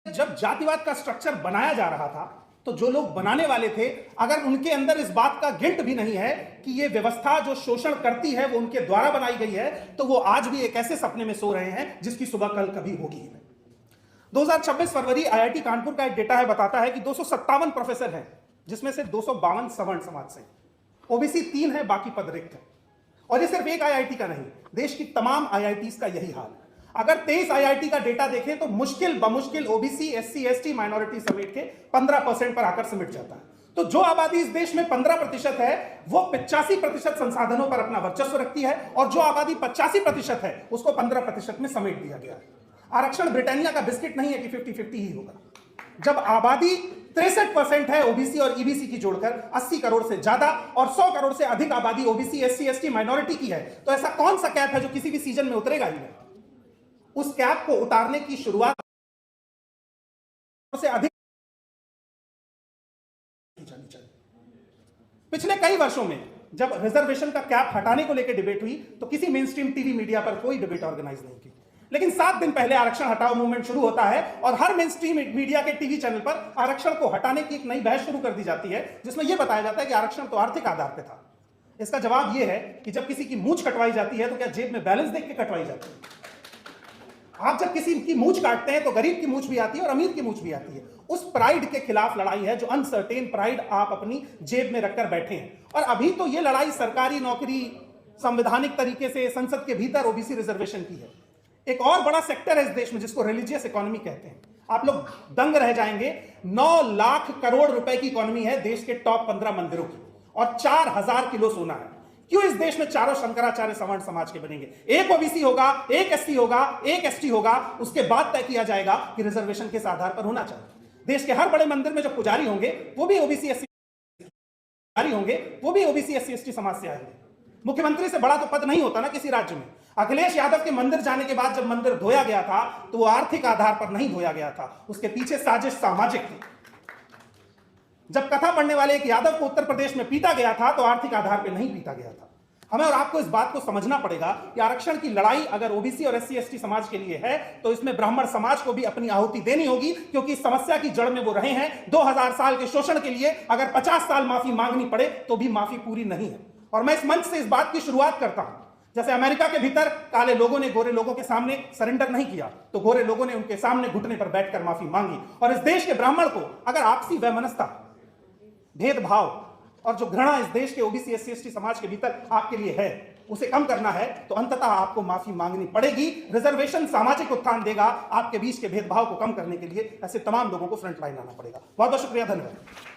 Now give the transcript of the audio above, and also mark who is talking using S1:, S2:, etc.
S1: जब जातिवाद का स्ट्रक्चर बनाया जा रहा था तो जो लोग बनाने वाले थे, अगर उनके अंदर इस बात का गिल्ट भी नहीं है कि ये व्यवस्था जो शोषण करती है वो उनके द्वारा बनाई गई है, तो वो आज भी एक ऐसे सपने में सो रहे हैं जिसकी सुबह कल कभी होगी ही नहीं। 2026 फरवरी आईआईटी कानपुर का एक डेटा है, बताता है कि 257 प्रोफेसर हैं, जिसमें से 252 सवर्ण समाज से, ओबीसी 3 है, बाकी पद रिक्त है। और ये सिर्फ एक आईआईटी का नहीं, देश की तमाम आईआईटीज का यही हाल है। अगर 23 आईआईटी का डेटा देखें तो मुश्किल बमुश्किल ओबीसी, एससी, एसटी, माइनॉरिटी समेट के 15% पर आकर सिमट जाता है। तो जो आबादी इस देश में 15% है, वो 85% संसाधनों पर अपना वर्चस्व रखती है, और जो आबादी 85% है उसको 15% में समेट दिया गया है। आरक्षण ब्रिटानिया का बिस्किट नहीं है कि 50-50 ही होगा। जब आबादी 63% है ओबीसी और ईबीसी की जोड़कर 80 करोड़ से ज्यादा, और 100 करोड़ से अधिक आबादी ओबीसी, एससी, एसटी, माइनॉरिटी की है, तो ऐसा कौन सा कैप है जो किसी भी सीजन में उतरेगा ही नहीं। उस कैप को उतारने की शुरुआत से अधिक की जानी चाहिए। पिछले कई वर्षों में जब रिजर्वेशन का कैप हटाने को लेकर डिबेट हुई तो किसी मेन स्ट्रीम टीवी मीडिया पर कोई डिबेट ऑर्गेनाइज नहीं की, लेकिन 7 दिन पहले आरक्षण हटाओ मूवमेंट शुरू होता है और हर मेन स्ट्रीम मीडिया के टीवी चैनल पर आरक्षण को हटाने की एक नई बहस शुरू कर दी जाती है, जिसमें यह बताया जाता है कि आरक्षण तो आर्थिक आधार पर था। इसका जवाब यह है कि जब किसी की मूंछ कटवाई जाती है तो क्या जेब में बैलेंस देख के कटवाई जाती है? आप जब किसी की मूंछ काटते हैं तो गरीब की मूंछ भी आती है और अमीर की मूंछ भी आती है। उस प्राइड के खिलाफ लड़ाई है, जो अनसर्टेन प्राइड आप अपनी जेब में रखकर बैठे हैं। और अभी तो ये लड़ाई सरकारी नौकरी, संवैधानिक तरीके से संसद के भीतर ओबीसी रिजर्वेशन की है। एक और बड़ा सेक्टर है इस देश में जिसको रिलीजियस इकोनॉमी कहते हैं। आप लोग दंग रह जाएंगे, 9 लाख करोड़ रुपए की इकोनॉमी है देश के टॉप 15 मंदिरों की, और 4000 किलो सोना है। क्यों इस देश में चारों शंकराचार्य सवर्ण समाज के बनेंगे? एक ओबीसी होगा, एक एससी होगा, एक एसटी होगा, उसके बाद तय किया जाएगा कि रिजर्वेशन किस आधार पर होना चाहिए। देश के हर बड़े मंदिर में जो पुजारी होंगे वो भी ओबीसी एससी एसटी समाज से आएंगे। मुख्यमंत्री से बड़ा तो पद नहीं होता ना किसी राज्य में। अखिलेश यादव के मंदिर जाने के बाद जब मंदिर धोया गया था तो वो आर्थिक आधार पर नहीं धोया गया था, उसके पीछे साजिश सामाजिक थी। जब कथा पढ़ने वाले एक यादव को उत्तर प्रदेश में पीटा गया था तो आर्थिक आधार पर नहीं पीटा गया था। हमें और आपको इस बात को समझना पड़ेगा कि आरक्षण की लड़ाई अगर ओबीसी और एससी एसटी समाज के लिए है तो इसमें ब्राह्मण समाज को भी अपनी आहुति देनी होगी, क्योंकि इस समस्या की जड़ में वो रहे हैं। 2000 साल के शोषण के लिए अगर 50 साल माफी मांगनी पड़े तो भी माफी पूरी नहीं है। और मैं इस मंच से इस बात की शुरुआत करता हूं, जैसे अमेरिका के भीतर काले लोगों ने गोरे लोगों के सामने सरेंडर नहीं किया, तो गोरे लोगों ने उनके सामने घुटने पर बैठकर माफी मांगी। और इस देश के ब्राह्मण को अगर आपसी वैमनस्यता, भेदभाव और जो घृणा इस देश के ओबीसी एससी एसटी समाज के भीतर आपके लिए है, उसे कम करना है तो अंततः आपको माफी मांगनी पड़ेगी। रिजर्वेशन सामाजिक उत्थान देगा, आपके बीच के भेदभाव को कम करने के लिए ऐसे तमाम लोगों को फ्रंट लाइन आना पड़ेगा। बहुत बहुत शुक्रिया, धन्यवाद।